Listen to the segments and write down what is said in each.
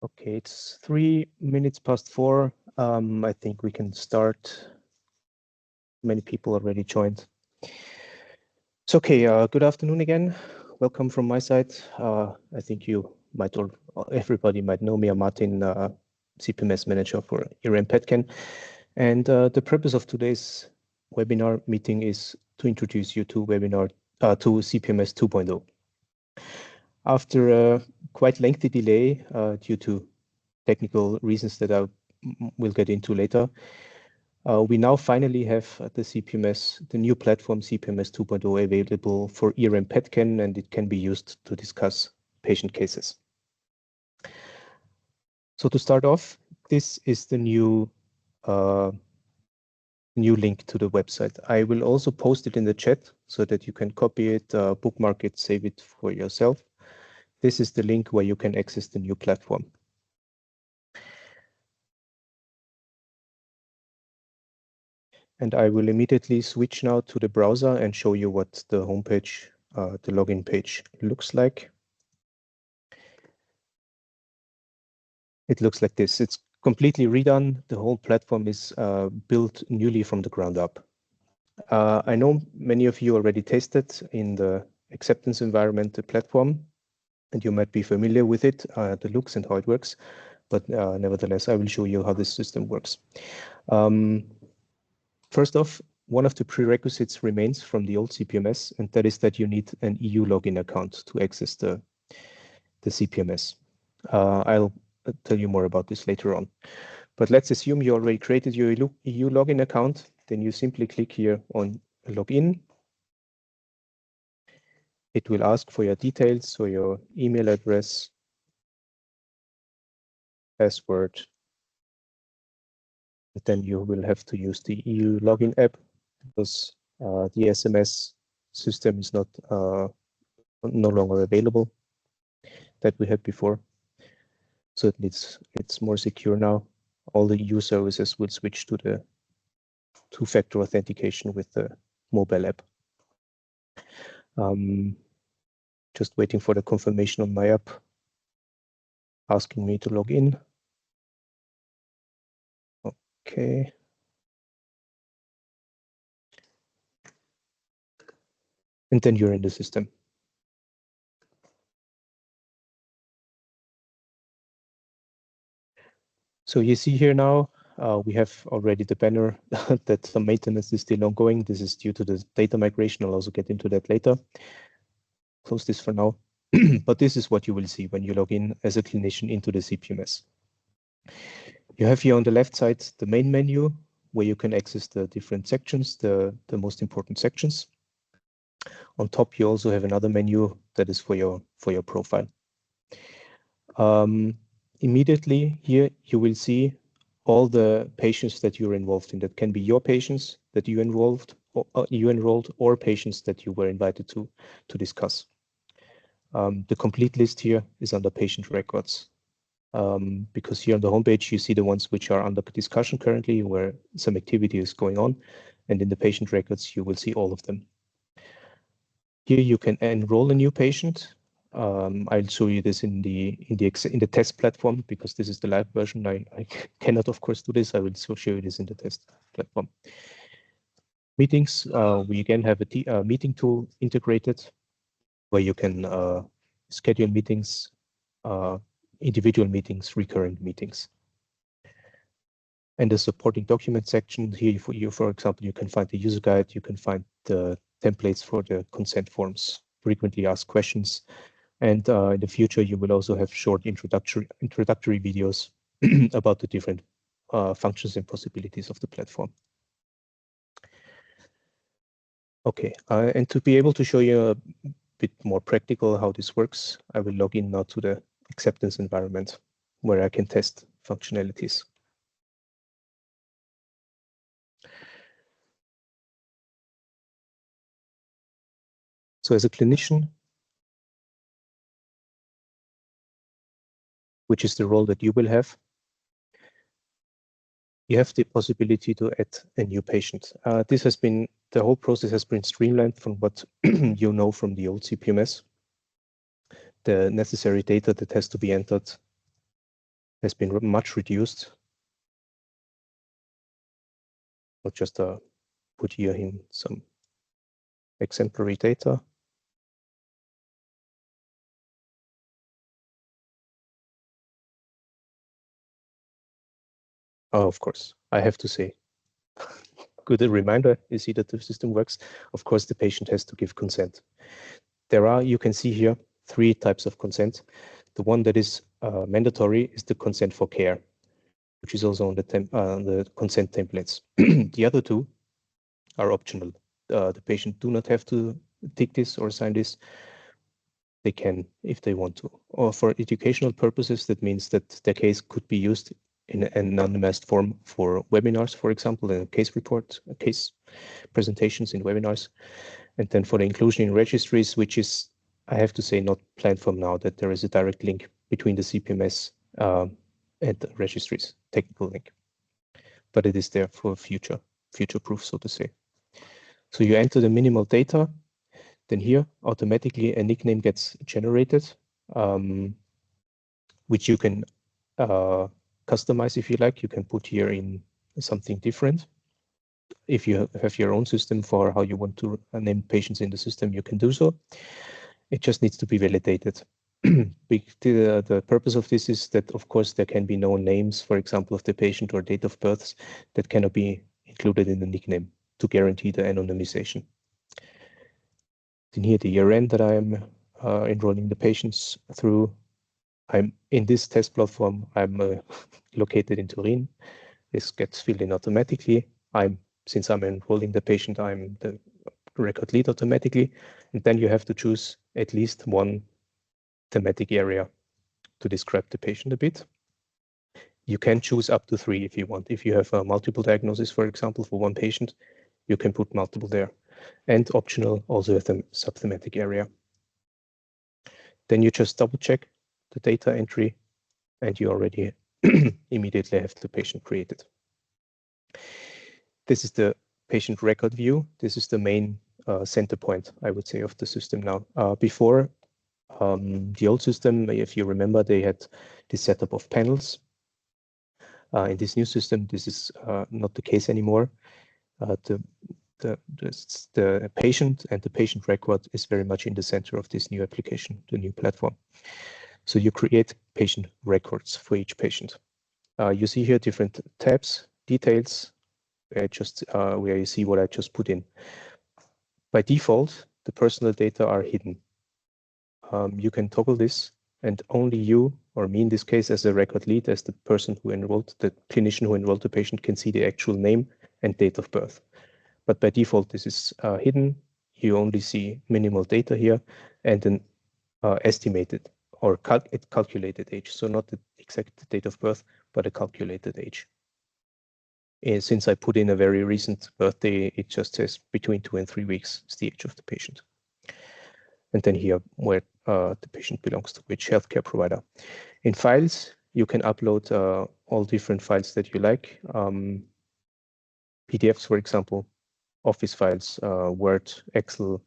Okay, it's 4:03. I think we can start. Many people already joined. So, okay, good afternoon again. Welcome from my side. I think you might, or everybody might know me. I'm Martin, CPMS manager for ERN PaedCan. And the purpose of today's webinar meeting is to introduce you to CPMS 2.0. After a quite lengthy delay due to technical reasons that I will get into later, we now finally have the new platform CPMS 2.0 available for ERN PaedCan, and it can be used to discuss patient cases. So to start off, this is the new link to the website. I will also post it in the chat so that you can copy it, bookmark it, save it for yourself. This is the link where you can access the new platform. And I will immediately switch now to the browser and show you what the homepage, the login page looks like. It looks like this. It's completely redone. The whole platform is built newly from the ground up. I know many of you already tested in the acceptance environment the platform, and you might be familiar with it, the looks and how it works. But nevertheless, I will show you how this system works. First off, one of the prerequisites remains from the old CPMS, and that is that you need an EU login account to access the CPMS. I'll tell you more about this later on. But let's assume you already created your EU login account. Then you simply click here on Login. It will ask for your details, so your email address, password. And then you will have to use the EU login app because the SMS system is no longer available that we had before. So it's more secure now. All the EU services will switch to the two-factor authentication with the mobile app. Just waiting for the confirmation on my app, asking me to log in. Okay. And then you're in the system. So you see here now, we have already the banner that the maintenance is still ongoing. This is due to the data migration. I'll also get into that later. Close this for now. But this is what you will see when you log in as a clinician into the CPMS. You have here on the left side the main menu where you can access the different sections, the most important sections. On top, you also have another menu that is for your profile. Immediately here, you will see all the patients that you're involved in. That can be your patients that you enrolled, or patients that you were invited to discuss. The complete list here is under patient records. Because here on the homepage, you see the ones which are under discussion currently, where some activity is going on. And in the patient records, you will see all of them. Here you can enroll a new patient. I'll show you this in the test platform because this is the live version. I cannot, of course, do this. I will show you this in the test platform. Meetings, we again have a meeting tool integrated where you can schedule meetings, individual meetings, recurrent meetings. And the supporting document section here, for example, you can find the user guide, you can find the templates for the consent forms, frequently asked questions. And in the future, you will also have short introductory videos about the different functions and possibilities of the platform. Okay, and to be able to show you a bit more practical how this works, I will log in now to the acceptance environment where I can test functionalities. So as a clinician, which is the role that you will have, you have the possibility to add a new patient. The whole process has been streamlined from what you know from the old CPMS. The necessary data that has to be entered has been much reduced. I'll just put here in some exemplary data. Oh, of course, I have to say, good reminder, you see that the system works. Of course, the patient has to give consent. There are, you can see here, 3 types of consent. The one that is mandatory is the consent for care, which is also on the consent templates. The other 2 are optional. The patient do not have to tick this or sign this. They can if they want to. Or for educational purposes, that means that their case could be used in an anonymized form for webinars, for example, a case report, a case presentations in webinars. And then for the inclusion in registries, which is, I have to say, not planned from now, that there is a direct link between the CPMS and the registries, technical link. But it is there for future proof, so to say. So you enter the minimal data, then here automatically a nickname gets generated, which you can customize if you like. You can put here in something different. If you have your own system for how you want to name patients in the system, you can do so. It just needs to be validated. The purpose of this is that, of course, there can be no names, for example, of the patient or date of births that cannot be included in the nickname to guarantee the anonymization. Then here the ERN that I am enrolling the patients through. I'm in this test platform. I'm located in Turin. This gets filled in automatically. Since I'm enrolling the patient, I'm the record lead automatically. And then you have to choose at least one thematic area to describe the patient a bit. You can choose up to 3 if you want. If you have a multiple diagnosis, for example, for one patient, you can put multiple there. And optional, also a subthematic area. Then you just double check the data entry and you already immediately have the patient created. This is the patient record view. This is the main center point, I would say, of the system now. Before, the old system, if you remember, they had this setup of panels. In this new system, this is not the case anymore. The patient and the patient record is very much in the center of this new application, the new platform. So you create patient records for each patient. You see here different tabs, details, where you see what I just put in. By default, the personal data are hidden. You can toggle this, and only you, or me in this case, as a record lead, as the person who enrolled, the clinician who enrolled the patient, can see the actual name and date of birth. But by default, this is hidden. You only see minimal data here and an estimated or calculated age. So not the exact date of birth, but a calculated age. And since I put in a very recent birthday, it just says between 2 and 3 weeks is the age of the patient. And then here where the patient belongs to which healthcare provider. In files, you can upload all different files that you like. PDFs, for example, Office files, Word, Excel,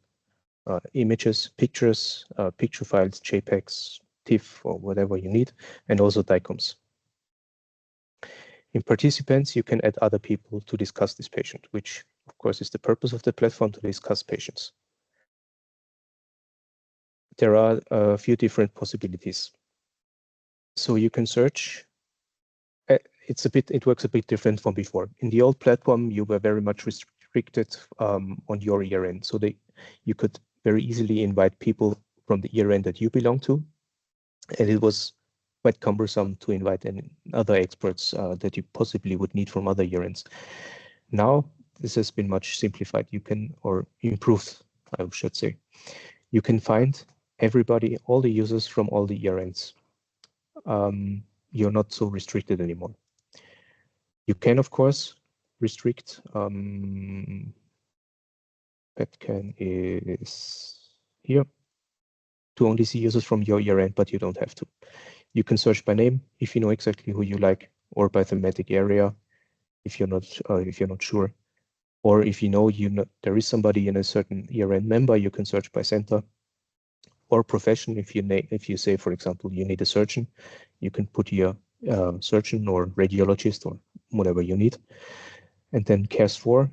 images, pictures, picture files, JPEGs, TIFF, or whatever you need, and also DICOMs. In participants, you can add other people to discuss this patient, which of course is the purpose of the platform, to discuss patients. There are a few different possibilities. So you can search. It works a bit different from before. In the old platform, you were very much restricted on your ERN. So you could very easily invite people from the ERN that you belong to. And it was quite cumbersome to invite other experts that you possibly would need from other ERNs. Now, this has been much simplified. You can, or improved, I should say. You can find everybody, all the users from all the ERNs. You're not so restricted anymore. You can, of course, restrict. PaedCan is here to only see users from your ERN, but you don't have to. You can search by name if you know exactly who you like, or by thematic area if you're not sure, or if you know there is somebody in a certain ERN member, you can search by center, or profession. If you say, for example, you need a surgeon, you can put here surgeon or radiologist or whatever you need. And then CARES 4,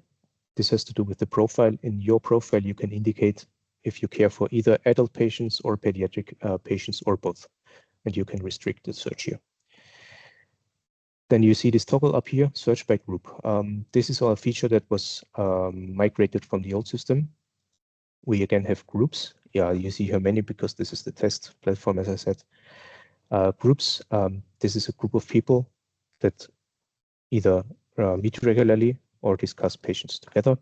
this has to do with the profile. In your profile, you can indicate if you care for either adult patients or pediatric patients or both, and you can restrict the search here. Then you see this toggle up here, search by group. This is our feature that was migrated from the old system. We again have groups. Yeah, you see here many because this is the test platform, as I said. Groups, this is a group of people that either meet regularly or discuss patients together.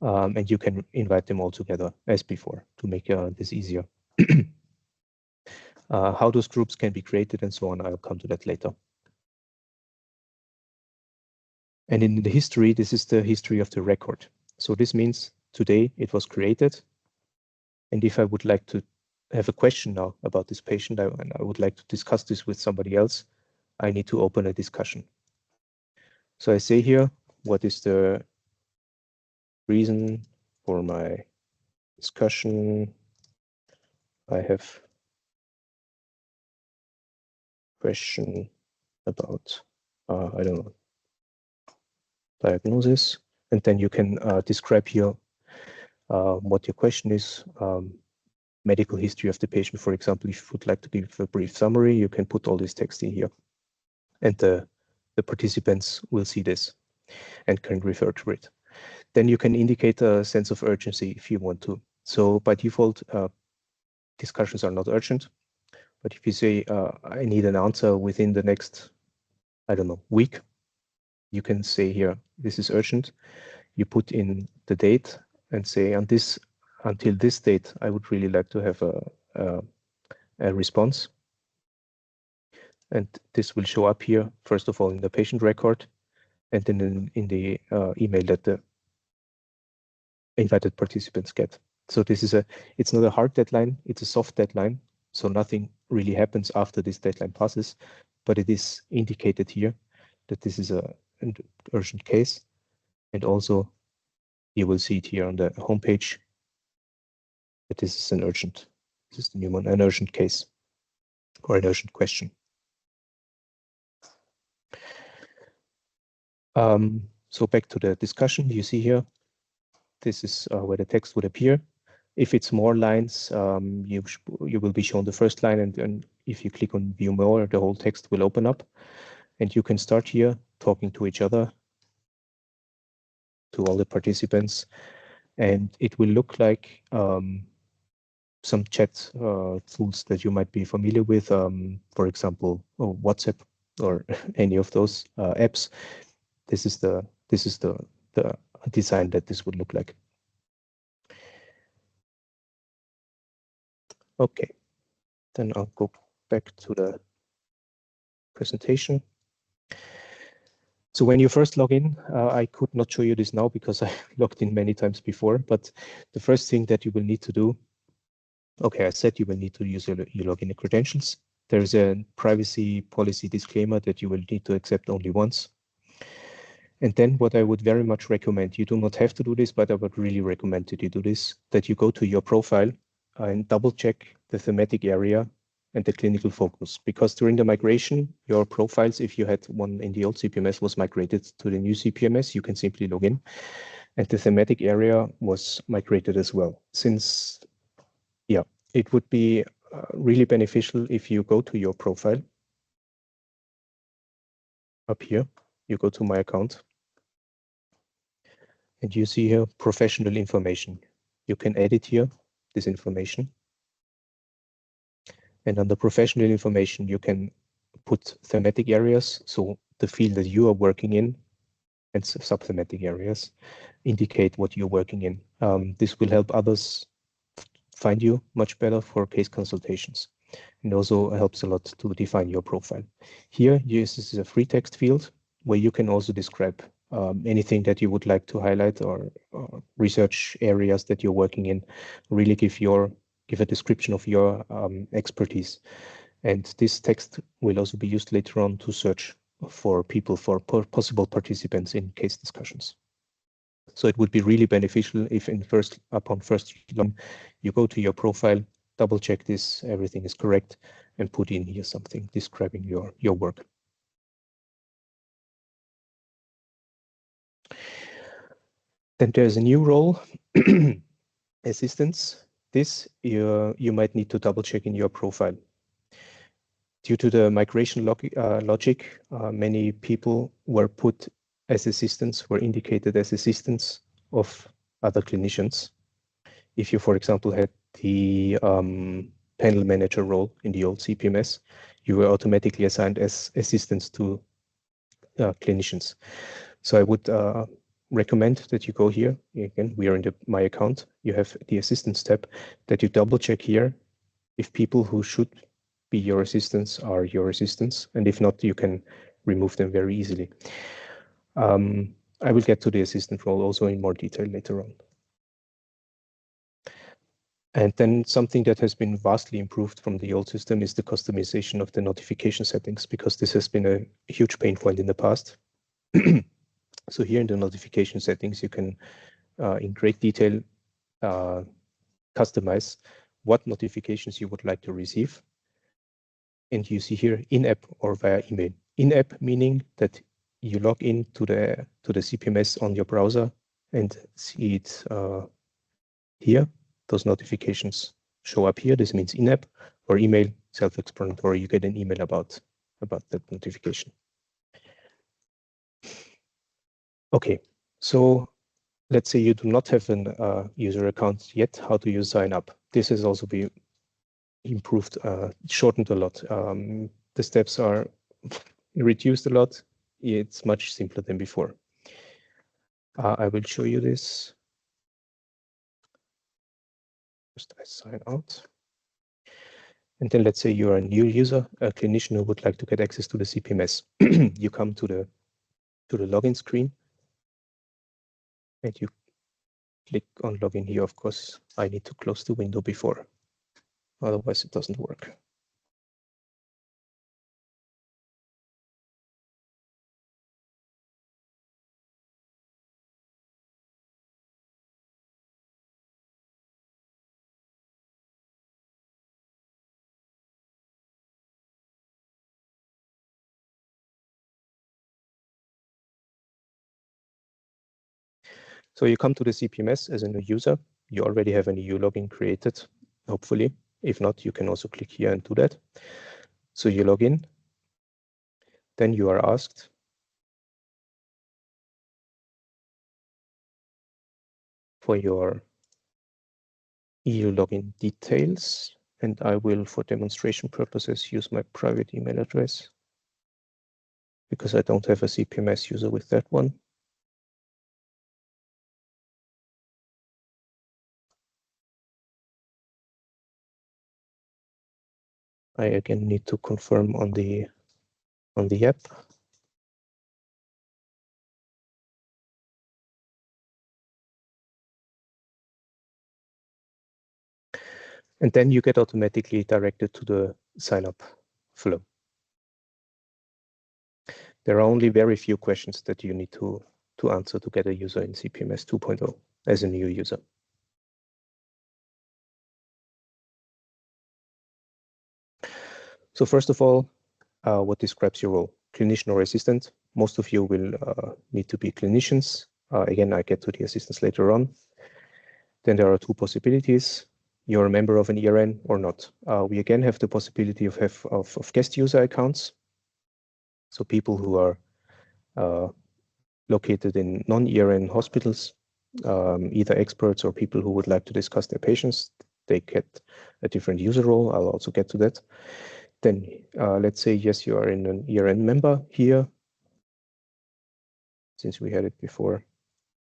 And you can invite them all together as before to make this easier. How those groups can be created and so on, I'll come to that later. And in the history, this is the history of the record. So this means today it was created. And if I would like to have a question now about this patient, and I would like to discuss this with somebody else, I need to open a discussion. So I say here, what is the reason for my discussion? I have question about, I don't know, diagnosis. And then you can describe here what your question is. Medical history of the patient, for example. If you would like to give a brief summary, you can put all this text in here. And the participants will see this and can refer to it. Then you can indicate a sense of urgency if you want to. So by default, discussions are not urgent. But if you say, I need an answer within the next, I don't know, week, you can say here, this is urgent. You put in the date and say, until this date, I would really like to have a response. And this will show up here, first of all, in the patient record, and then in the email that the invited participants get. So this is it's not a hard deadline, it's a soft deadline. So nothing really happens after this deadline passes, but it is indicated here that this is an urgent case. And also you will see it here on the homepage that this is this is the new one, an urgent case or an urgent question. So back to the discussion, you see here, this is where the text would appear. If it's more lines, you will be shown the first line, and if you click on view more, the whole text will open up, and you can start here talking to each other, to all the participants, and it will look like some chat tools that you might be familiar with, for example, WhatsApp or any of those apps. This is the design that this would look like. Okay, then I'll go back to the presentation. So when you first log in, I could not show you this now because I logged in many times before, but the first thing that you will need to do, okay, I said you will need to use your login credentials. There is a privacy policy disclaimer that you will need to accept only once. And then what I would very much recommend, you do not have to do this, but I would really recommend that you do this, that you go to your profile and double check the thematic area and the clinical focus, because during the migration, your profiles, if you had one in the old CPMS, was migrated to the new CPMS, you can simply log in. And the thematic area was migrated as well. Since, yeah, it would be really beneficial if you go to your profile. Up here, you go to my account. And you see here professional information. You can edit here this information. And under professional information, you can put thematic areas. So the field that you are working in and sub-thematic areas indicate what you're working in. This will help others find you much better for case consultations. And also helps a lot to define your profile. Here, this is a free text field where you can also describe anything that you would like to highlight or research areas that you're working in. Really give a description of your expertise. And this text will also be used later on to search for people, for possible participants in case discussions. So it would be really beneficial if upon first login, you go to your profile, double check this, everything is correct, and put in here something describing your work. Then there's a new role, assistance. This you might need to double check in your profile. Due to the migration logic, many people were put as assistants, were indicated as assistants of other clinicians. If you, for example, had the panel manager role in the old CPMS, you were automatically assigned as assistants to clinicians. So I would recommend that you go here. Again, we are in my account. You have the assistants tab, that you double check here if people who should be your assistants are your assistants. And if not, you can remove them very easily. I will get to the assistant role also in more detail later on. And then something that has been vastly improved from the old system is the customization of the notification settings, because this has been a huge pain point in the past. So here in the notification settings, you can, in great detail, customize what notifications you would like to receive. And you see here in-app or via email. In-app meaning that you log in to the CPMS on your browser and see it here. Those notifications show up here. This means in-app, or email, self-explanatory. You get an email about that notification. Okay, so let's say you do not have an user account yet. How do you sign up? This has also been improved, shortened a lot. The steps are reduced a lot. It's much simpler than before. I will show you this. First, I sign out. And then let's say you're a new user, a clinician who would like to get access to the CPMS. You come to the login screen and you click on login here. Of course, I need to close the window before, otherwise it doesn't work. So you come to the CPMS as a new user. You already have an EU login created, hopefully. If not, you can also click here and do that. So you log in. Then you are asked for your EU login details. And I will, for demonstration purposes, use my private email address because I don't have a CPMS user with that one. I again need to confirm on the app. And then you get automatically directed to the sign-up flow. There are only very few questions that you need to answer to get a user in CPMS 2.0 as a new user. So first of all, what describes your role? Clinician or assistant? Most of you will need to be clinicians. Again, I get to the assistants later on. Then there are two possibilities. You're a member of an ERN or not. We again have the possibility of guest user accounts. So people who are located in non-ERN hospitals, either experts or people who would like to discuss their patients, they get a different user role. I'll also get to that. Then let's say, yes, you are in an ERN member here. Since we had it before,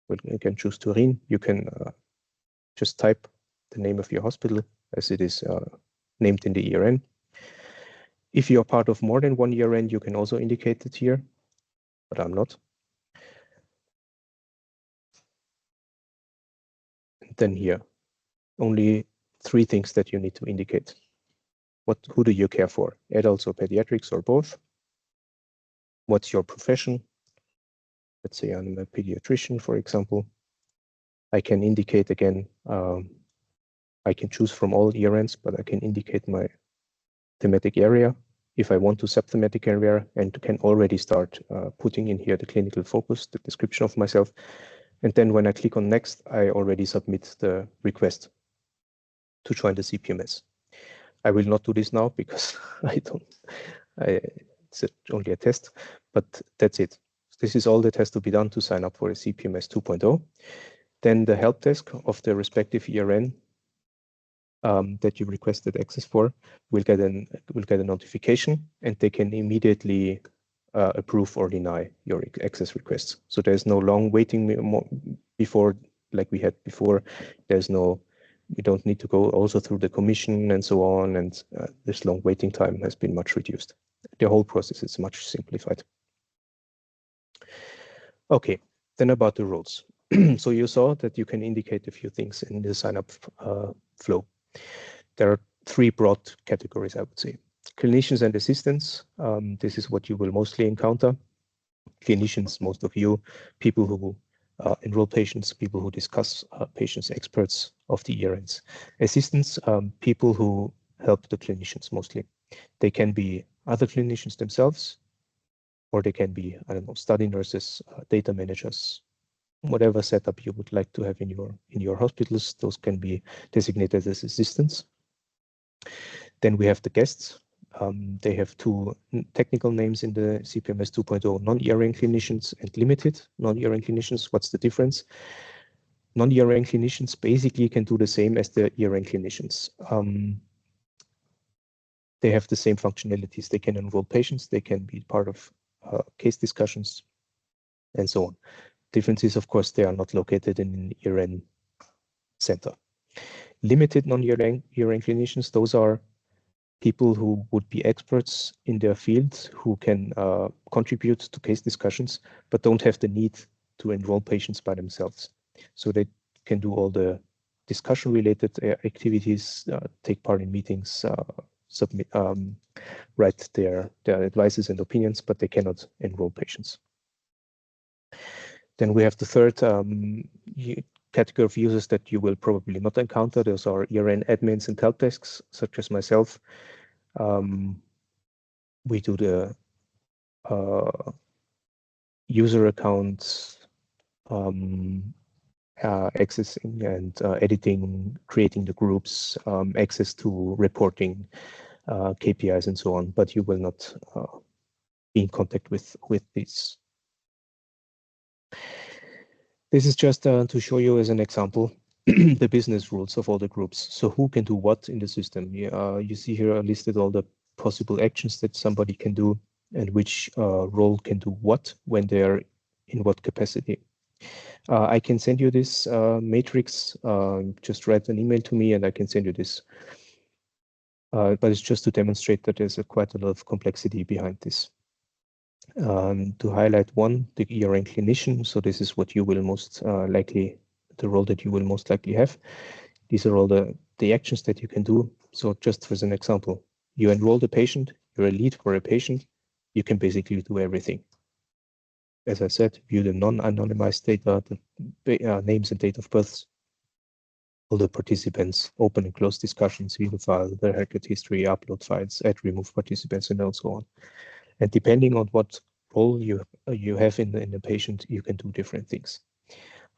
we can choose Turin. You can just type the name of your hospital as it is named in the ERN. If you're part of more than one ERN, you can also indicate it here, but I'm not. And then here, only three things that you need to indicate. Who do you care for? Adults or pediatrics or both? What's your profession? Let's say I'm a pediatrician, for example. I can indicate again, I can choose from all ERNs, but I can indicate the thematic area, if I want to subthematic area, and can already start putting in here the clinical focus, the description of myself. And then when I click on next, I already submit the request to join the CPMS. I will not do this now because it's only a test, but that's it. This is all that has to be done to sign up for a CPMS 2.0. Then the help desk of the respective ERN that you requested access for will get a notification, and they can immediately approve or deny your access requests. So there's no long waiting before, like we had before. We don't need to go also through the commission and so on, and this long waiting time has been much reduced. The whole process is much simplified. Okay, then about the roles. So you saw that you can indicate a few things in the sign-up flow. There are three broad categories, I would say. Clinicians and assistants, this is what you will mostly encounter. Clinicians, most of you, people who enroll patients, people who discuss patients, experts of the ERNs. Assistants, people who help the clinicians mostly. They can be other clinicians themselves, or they can be, I don't know, study nurses, data managers, whatever setup you would like to have in your hospitals. Those can be designated as assistants. Then we have the guests. They have two technical names in the CPMS 2.0, non-ERN clinicians and limited non-ERN clinicians. What's the difference? Non-ERN clinicians basically can do the same as the ERN clinicians. They have the same functionalities. They can enroll patients. They can be part of case discussions and so on. Difference is, of course, they are not located in an ERN center. Limited non-ERN clinicians, those are people who would be experts in their field, who can contribute to case discussions, but don't have the need to enroll patients by themselves. So they can do all the discussion-related activities, take part in meetings, submit, write their advices and opinions, but they cannot enroll patients. Then we have the third category of users that you will probably not encounter. Those are ERN admins and help desks, such as myself. We do the user accounts, accessing and editing, creating the groups, access to reporting, KPIs and so on, but you will not be in contact with these. This is just to show you as an example the business rules of all the groups. So who can do what in the system? You see here listed all the possible actions that somebody can do and which role can do what when they're in what capacity. I can send you this matrix. Just write an email to me and I can send you this. But it's just to demonstrate that there's quite a lot of complexity behind this. To highlight one, the ERN clinician. So this is what you will most likely, the role that you will most likely have. These are all the actions that you can do. So just as an example, you enroll the patient, you're a lead for a patient, you can basically do everything. As I said, view the non-anonymized data, the names and date of births, all the participants, open and close discussions, view the file, the record history, upload files, add, remove participants, and so on. And depending on what role you have in the patient, you can do different things.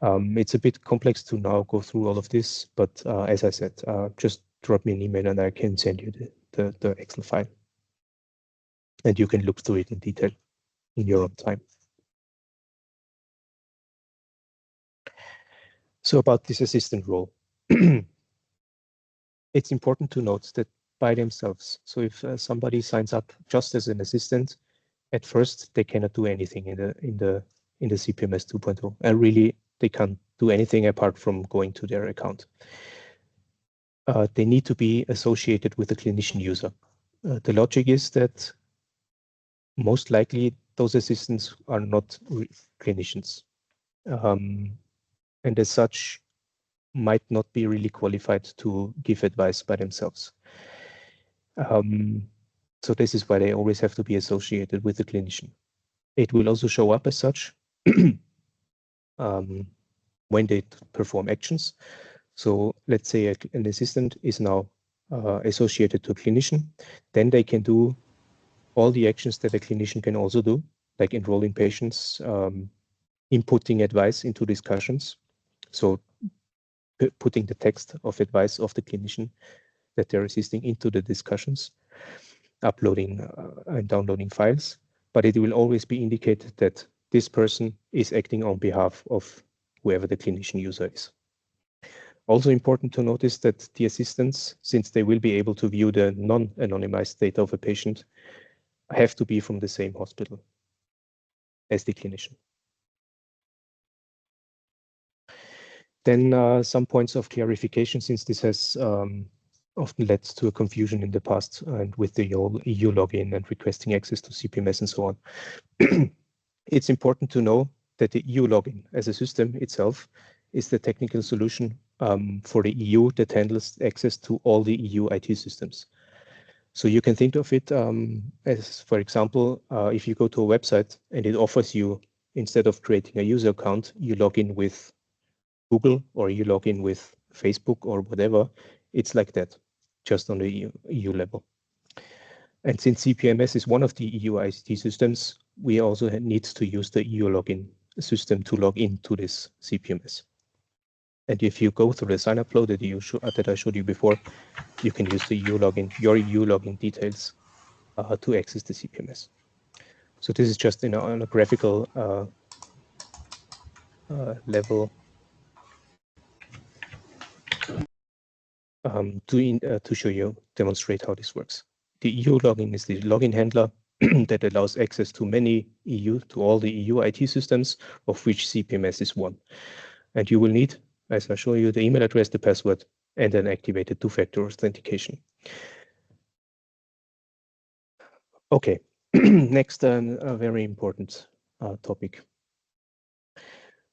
It's a bit complex to now go through all of this, but as I said, just drop me an email and I can send you the Excel file. And you can look through it in detail in your own time. So about this assistant role, it's important to note that by themselves. So if somebody signs up just as an assistant, at first they cannot do anything in the CPMS 2.0. And really, they can't do anything apart from going to their account. They need to be associated with a clinician user. The logic is that most likely those assistants are not clinicians, and as such might not be really qualified to give advice by themselves. So this is why they always have to be associated with a clinician. It will also show up as such when they perform actions. So let's say an assistant is now associated to a clinician, then they can do all the actions that a clinician can also do, like enrolling patients, inputting advice into discussions. So putting the text of advice of the clinician that they're assisting into the discussions, uploading and downloading files, but it will always be indicated that this person is acting on behalf of whoever the clinician user is. Also important to notice that the assistants, since they will be able to view the non-anonymized data of a patient, have to be from the same hospital as the clinician. Then some points of clarification, since this has often led to a confusion in the past and with the EU login and requesting access to CPMS and so on. It's important to know that the EU login as a system itself is the technical solution for the EU that handles access to all the EU IT systems. So you can think of it as, for example, if you go to a website and it offers you, instead of creating a user account, you log in with Google or you log in with Facebook or whatever, it's like that, just on the EU level. And since CPMS is one of the EU ICT systems, we also need to use the EU login system to log into this CPMS. And if you go through the sign-up flow that I showed you before, you can use the EU login, your EU login details to access the CPMS. So this is just on a graphical level to show you, demonstrate how this works. The EU login is the login handler that allows access to all the EU IT systems, of which CPMS is one. And you will need, as I show you, the email address, the password, and an activated two-factor authentication. Okay, next, a very important topic.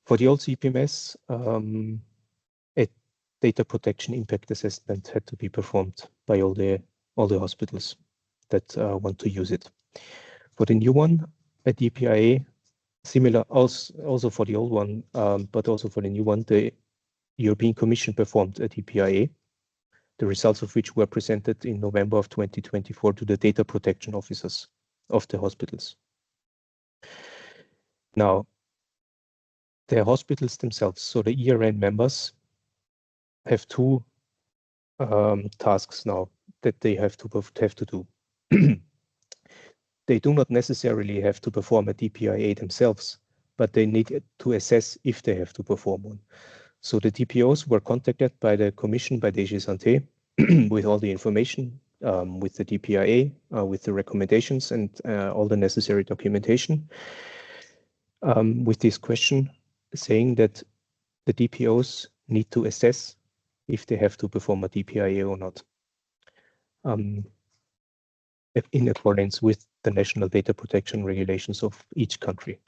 For the old CPMS, a data protection impact assessment had to be performed by all the hospitals that want to use it. For the new one, a DPIA, similar also for the old one, but also for the new one, the European Commission performed a DPIA, the results of which were presented in November of 2024 to the data protection officers of the hospitals. Now, the hospitals themselves, so the ERN members, have two tasks now that they have to do. They do not necessarily have to perform a DPIA themselves, but they need to assess if they have to perform one. So the DPOs were contacted by the Commission, by DG Santé, with all the information, with the DPIA, with the recommendations and all the necessary documentation, with this question saying that the DPOs need to assess if they have to perform a DPIA or not, in accordance with the national data protection regulations of each country.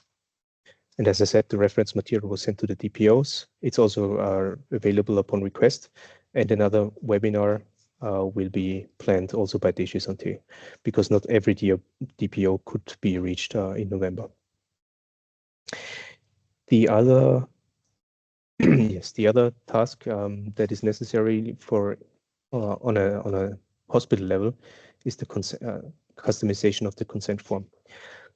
And as I said, the reference material was sent to the DPOs. It's also available upon request, and another webinar will be planned also by DG Santé, because not every DPO could be reached in November. The other yes, the other task that is necessary for on a hospital level is the customization of the consent form.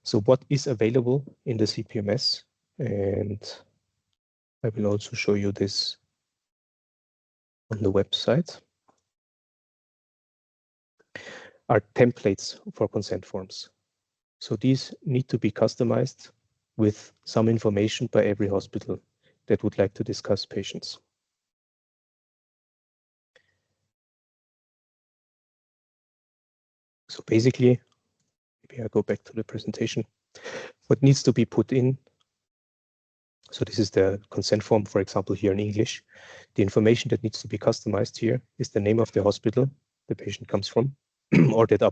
So what is available in the CPMS, and I will also show you this on the website, are templates for consent forms. So these need to be customized with some information by every hospital that would like to discuss patients. So basically, maybe I go back to the presentation. What needs to be put in? So this is the consent form, for example, here in English. The information that needs to be customized here is the name of the hospital the patient comes from, or that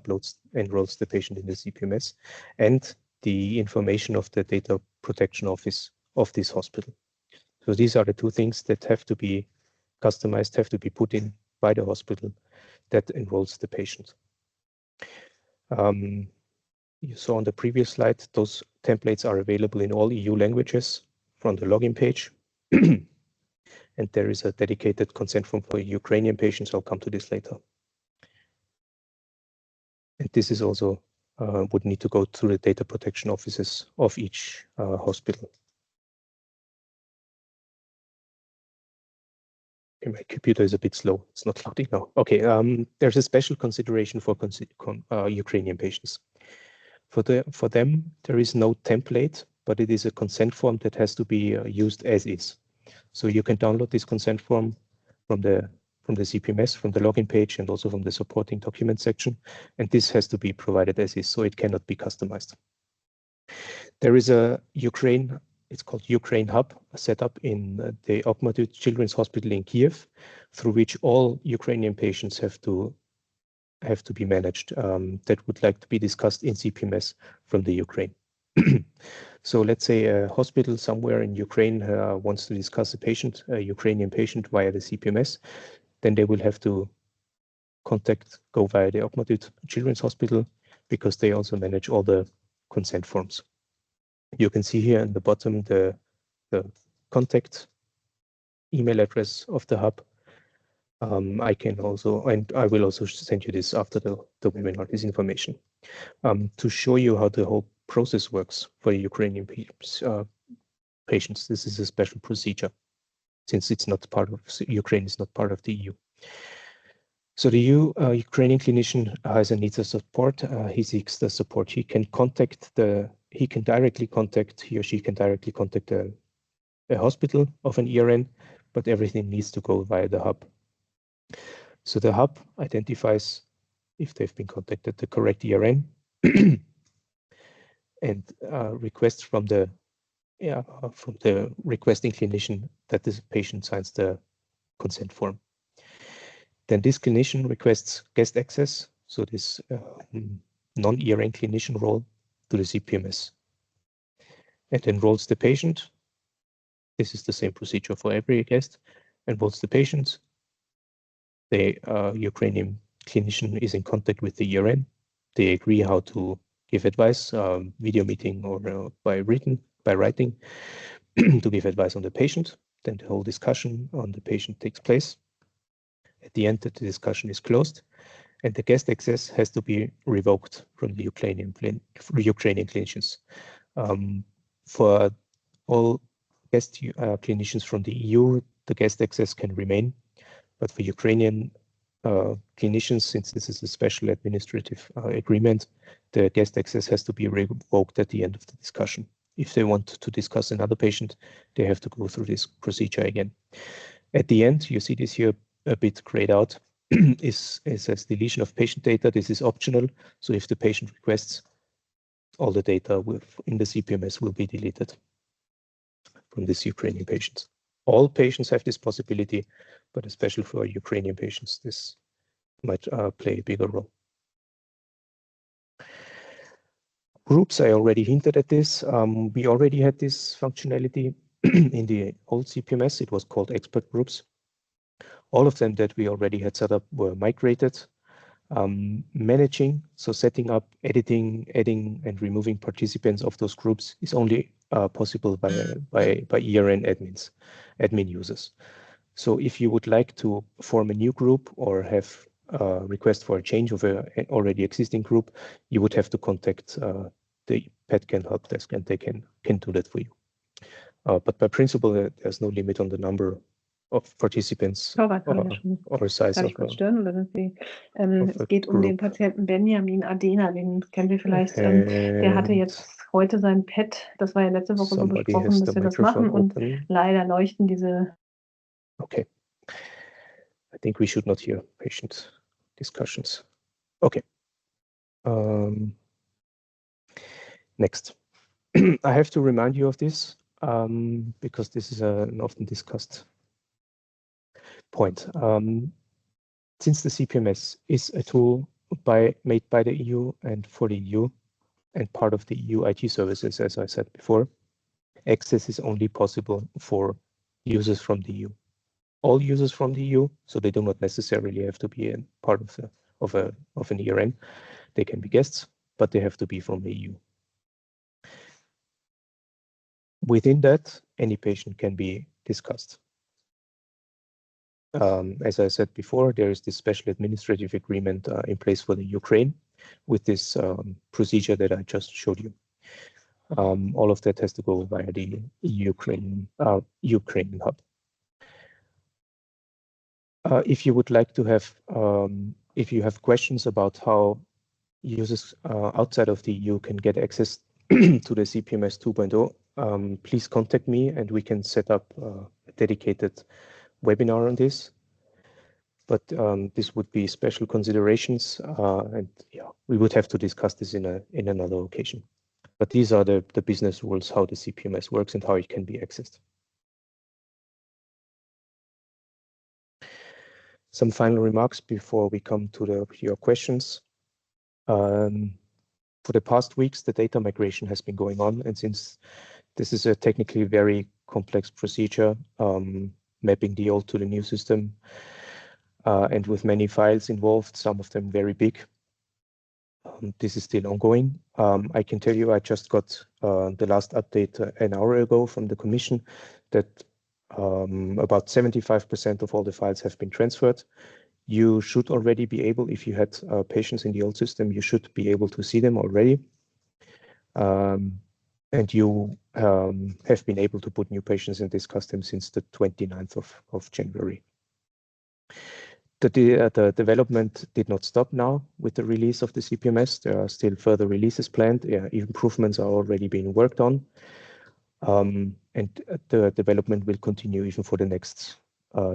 enrolls the patient in the CPMS, and the information of the data protection office of this hospital. So these are the two things that have to be customized, have to be put in by the hospital that enrolls the patient. You saw on the previous slide, those templates are available in all EU languages from the login page. And there is a dedicated consent form for Ukrainian patients. I'll come to this later. And this is also would need to go through the data protection offices of each hospital. Okay, my computer is a bit slow. It's not loading now. Okay, there's a special consideration for Ukrainian patients. For them, there is no template, but it is a consent form that has to be used as is. So you can download this consent form from the CPMS, from the login page, and also from the supporting document section. And this has to be provided as is, so it cannot be customized. There is a Ukraine, it's called Ukraine Hub, set up in the Okhmatut Children's Hospital in Kiev, through which all Ukrainian patients have to be managed that would like to be discussed in CPMS from the Ukraine. So let's say a hospital somewhere in Ukraine wants to discuss a Ukrainian patient via the CPMS, then they will have to go via the Okhmatut Children's Hospital because they also manage all the consent forms. You can see here in the bottom the contact email address of the hub. I can also, and I will also send you this after the webinar, this information, to show you how the whole process works for Ukrainian patients. This is a special procedure since it's not part of, Ukraine is not part of the EU. So the Ukrainian clinician has a needs of support. He seeks the support. He or she can directly contact a hospital of an ERN, but everything needs to go via the hub. So the hub identifies if they've been contacted the correct ERN and requests from the requesting clinician that this patient signs the consent form. Then this clinician requests guest access, so this non-ERN clinician role to the CPMS, and enrolls the patient. This is the same procedure for every guest. Enrolls the patient. The Ukrainian clinician is in contact with the ERN. They agree how to give advice, video meeting or by writing, to give advice on the patient. Then the whole discussion on the patient takes place. At the end, the discussion is closed, and the guest access has to be revoked from the Ukrainian clinicians. For all guest clinicians from the EU, the guest access can remain, but for Ukrainian clinicians, since this is a special administrative agreement, the guest access has to be revoked at the end of the discussion. If they want to discuss another patient, they have to go through this procedure again. At the end, you see this here a bit grayed out, is says deletion of patient data. This is optional. So if the patient requests, all the data in the CPMS will be deleted from these Ukrainian patients. All patients have this possibility, but especially for Ukrainian patients, this might play a bigger role. Groups, I already hinted at this. We already had this functionality in the old CPMS. It was called expert groups. All of them that we already had set up were migrated. Managing, so setting up, editing, adding, and removing participants of those groups is only possible by ERN admin users. So if you would like to form a new group or have a request for a change of an already existing group, you would have to contact the PaedCan help desk, and they can do that for you. But by principle, there's no limit on the number of participants or size Kann ich kurz stören, oder sind Sie? Es geht um den Patienten Benjamin Adena, den kennen wir vielleicht. Der hatte jetzt heute sein PET, das war ja letzte Woche so besprochen, dass wir das machen und leider leuchten diese. Okay. I think we should not hear patient discussions. Okay. Next. I have to remind you of this because this is an often discussed point. Since the CPMS is a tool made by the EU and for the EU and part of the EU IT services, as I said before, access is only possible for users from the EU. All users from the EU, so they do not necessarily have to be a part of an ERN. They can be guests, but they have to be from the EU. Within that, any patient can be discussed. As I said before, there is this special administrative agreement in place for the Ukraine. with this procedure that I just showed you. All of that has to go via the Ukrainian hub. If you would like to have, if you have questions about how users outside of the EU can get access to the CPMS 2.0, please contact me and we can set up a dedicated webinar on this. But this would be special considerations, and yeah, we would have to discuss this in another occasion. But these are the business rules, how the CPMS works and how it can be accessed. Some final remarks before we come to your questions. For the past weeks, the data migration has been going on, and since this is a technically very complex procedure, mapping the old to the new system, and with many files involved, some of them very big, this is still ongoing. I can tell you I just got the last update an hour ago from the Commission that about 75% of all the files have been transferred. You should already be able, if you had patients in the old system, you should be able to see them already. And you have been able to put new patients in this custom since the 29th of January. The development did not stop now with the release of the CPMS. There are still further releases planned. Improvements are already being worked on. And the development will continue even for the next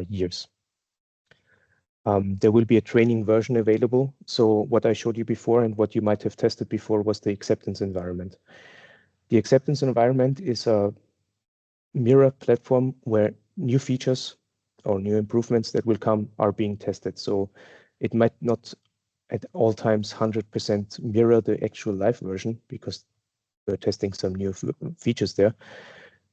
years. There will be a training version available. So what I showed you before and what you might have tested before was the acceptance environment. The acceptance environment is a mirror platform where new features or new improvements that will come are being tested. So it might not at all times 100% mirror the actual live version because we're testing some new features there.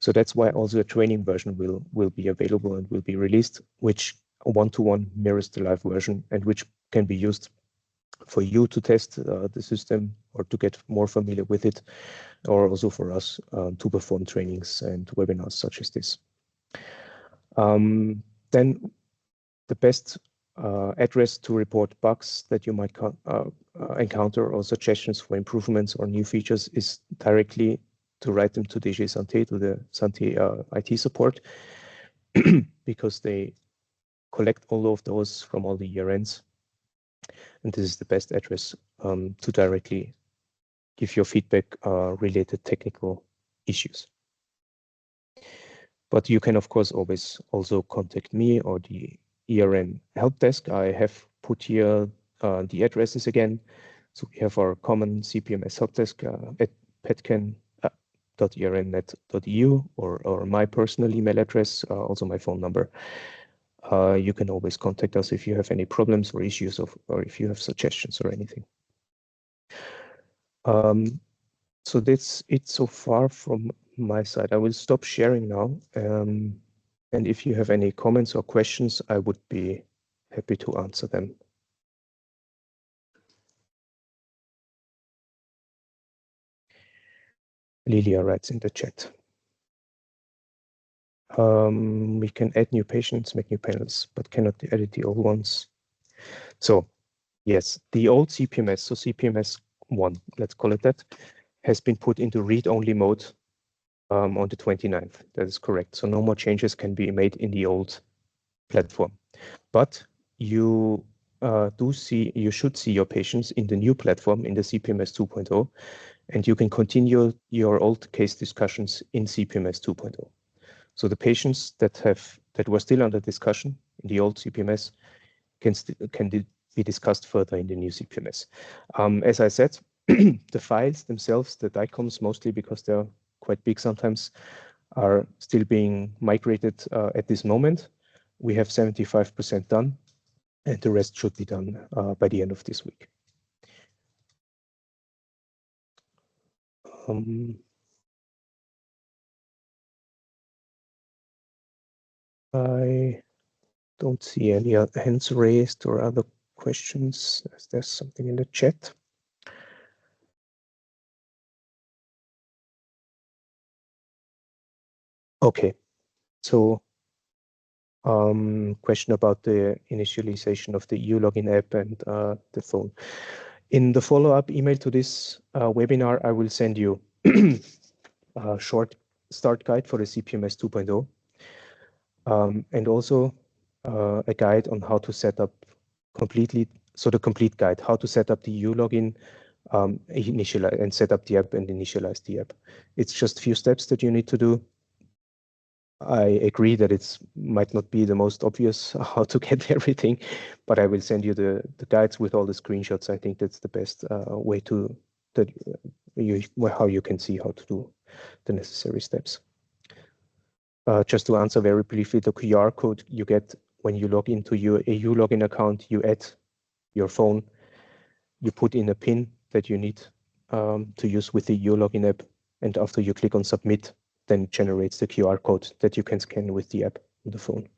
So that's why also a training version will be available and will be released, which one-to-one mirrors the live version and which can be used for you to test the system or to get more familiar with it, or also for us to perform trainings and webinars such as this. Then the best address to report bugs that you might encounter or suggestions for improvements or new features is directly to write them to DG Santé, to the Santé IT support, because they collect all of those from all the ERNs. And this is the best address to directly give your feedback related technical issues. But you can, of course, always also contact me or the ERN help desk. I have put here the addresses again. So we have our common CPMS help desk at paedcan.ernnet.eu or my personal email address, also my phone number. You can always contact us if you have any problems or issues or if you have suggestions or anything. So that's it so far from my side. I will stop sharing now. And if you have any comments or questions, I would be happy to answer them. Lilia writes in the chat. We can add new patients, make new panels, but cannot edit the old ones. So yes, the old CPMS, so CPMS 1, let's call it that, has been put into read-only mode on the 29th. That is correct. So no more changes can be made in the old platform. But you you should see your patients in the new platform, in the CPMS 2.0, and you can continue your old case discussions in CPMS 2.0. So the patients that were still under discussion in the old CPMS can be discussed further in the new CPMS. As I said, the files themselves, the DICOMs, mostly because they're quite big sometimes, are still being migrated at this moment. We have 75% done, and the rest should be done by the end of this week. I don't see any hands raised or other questions. There's something in the chat. Okay, so question about the initialization of the EU login app and the phone. In the follow-up email to this webinar, I will send you a short start guide for the CPMS 2.0, and also a guide on how to set up the complete guide, how to set up the EU login, initialize and set up the app and initialize the app. It's just a few steps that you need to do. I agree that it might not be the most obvious how to get everything, but I will send you the guides with all the screenshots. I think that's the best way how you can see how to do the necessary steps. Just to answer very briefly, the QR code you get when you log into your EU login account, you add your phone, you put in a PIN that you need to use with the EU login app, and after you click on submit, then it generates the QR code that you can scan with the app on the phone.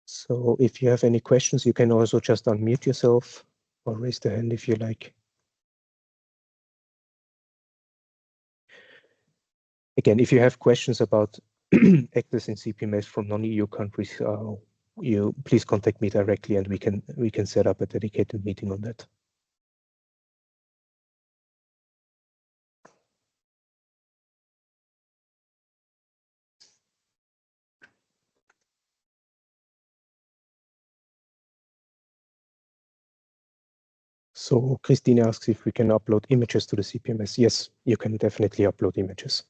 So if you have any questions, you can also just unmute yourself or raise the hand if you like. Again, if you have questions about access in CPMS from non-EU countries, you please contact me directly, and we can set up a dedicated meeting on that. So Christine asks if we can upload images to the CPMS. Yes, you can definitely upload images.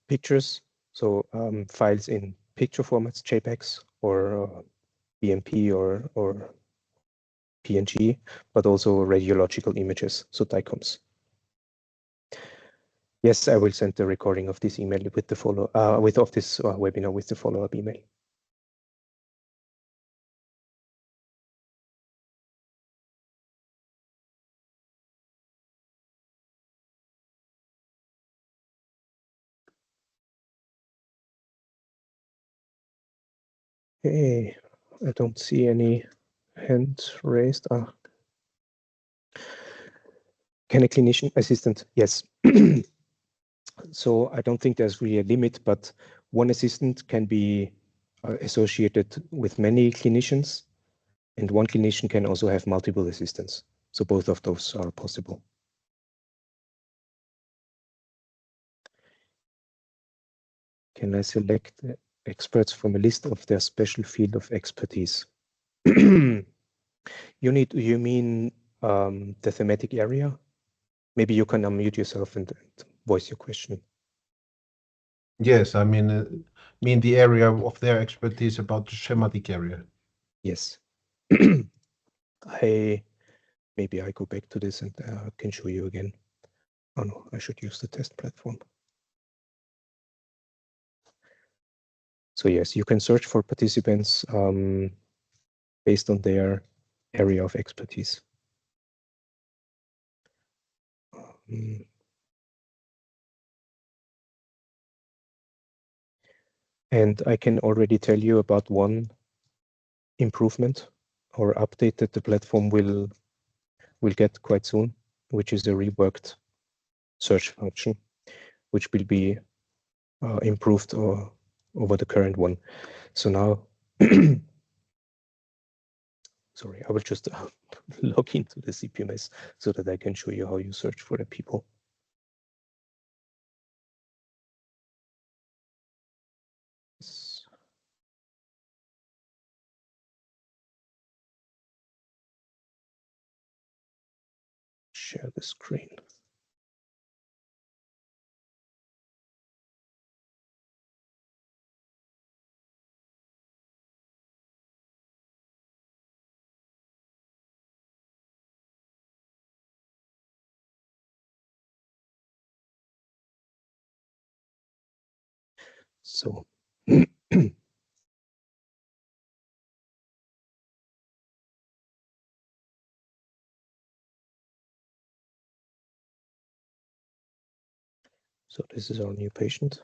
Pictures, so files in picture formats, JPEGs or BMP or PNG, but also radiological images, so DICOMs. Yes, I will send the recording of this email with the webinar with the follow-up email. Hey, I don't see any hands raised. Can a clinician assistant? Yes. So I don't think there's really a limit, but one assistant can be associated with many clinicians, and one clinician can also have multiple assistants. So both of those are possible. Can I select experts from a list of their special field of expertise? You mean the thematic area? Maybe you can unmute yourself and voice your question. Yes, I mean the area of their expertise about the schematic area. Yes. Maybe I go back to this and can show you again. Oh no, I should use the test platform. So yes, you can search for participants based on their area of expertise. And I can already tell you about one improvement or update that the platform will get quite soon, which is a reworked search function, which will be improved over the current one. So now, sorry, I will just log into the CPMS so that I can show you how you search for the people. Share the screen. So so this is our new patient,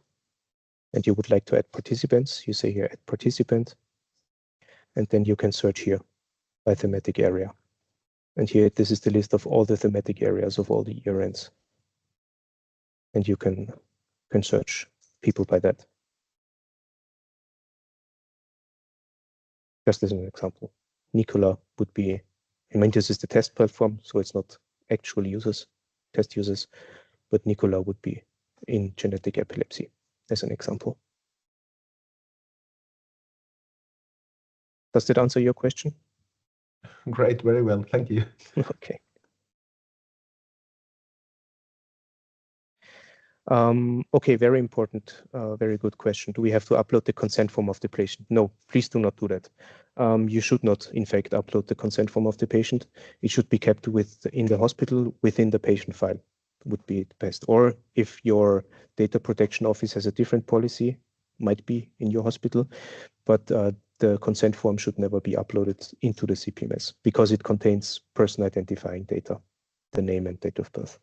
and you would like to add participants. You say here add participant, and then you can search here by thematic area. And here, this is the list of all the thematic areas of all the ERNs. And you can can search people by that. Just as an example, Nicola would be, I mean, this is the test platform, so it's not actual users, test users, but Nicola would be in genetic epilepsy as an example. Does that answer your question? Great, very well, thank you. Okay. Okay, very important, very good question. Do we have to upload the consent form of the patient? No, please do not do that. You should not, in fact, upload the consent form of the patient. It should be kept in the hospital within the patient file, would be the best. Or if your data protection office has a different policy, might be in your hospital, but the consent form should never be uploaded into the CPMS because it contains person identifying data, the name and date of birth.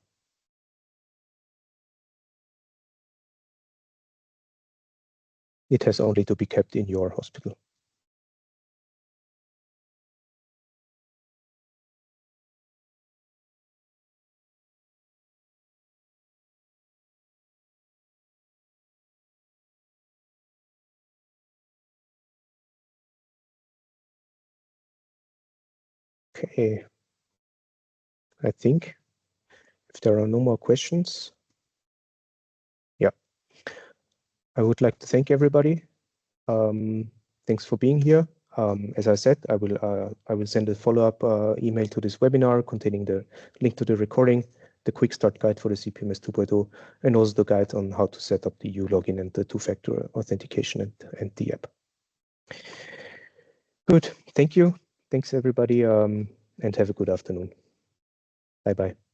It has only to be kept in your hospital. Okay. I think if there are no more questions, yeah, I would like to thank everybody. Thanks for being here. As I said, I will send a follow-up email to this webinar containing the link to the recording, the quick start guide for the CPMS 2.0, and also the guide on how to set up the EU login and the two-factor authentication and the app. Good. Thank you. Thanks, everybody, and have a good afternoon. Bye-bye.